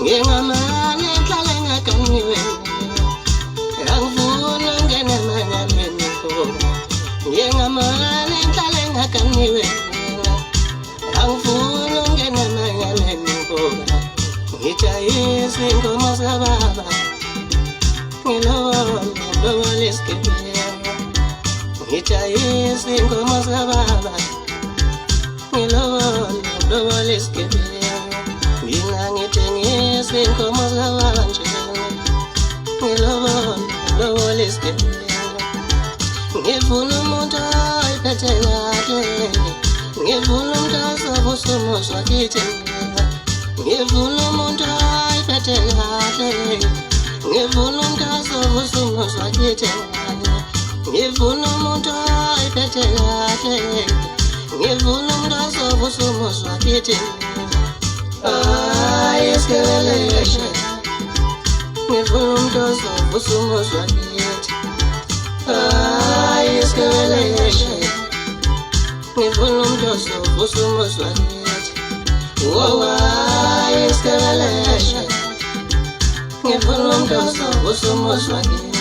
ngengamane hlale ngakaniwe angifuni ungene manyaleni khona ngengamane hlale ngakaniwe angifuni ungene manyaleni khona ngijayise ingoma zababa ngilobole isigibelo ngijayise ingoma zababa ngilobole isigibelo ngingangithengise ingoma zabanje ngilobole isigibelo ngifuna umuntu oyiphethe kahle ngifuna umuntu ozobusumuswa kithi ngifuna umuntu oyiphethe kahle ngifuna umuntu ozobusumuswa kithi ngifuna umuntu oyiphethe kahle ngifuna umuntu ozobusumuswa kithi isikebeleshe ngifuna umuntu ozobusumuswa kithi isikebeleshe ngifuna umuntu ozobusumuswa kithi isikebeleshe ngifuna umuntu ozobusumuswa kithi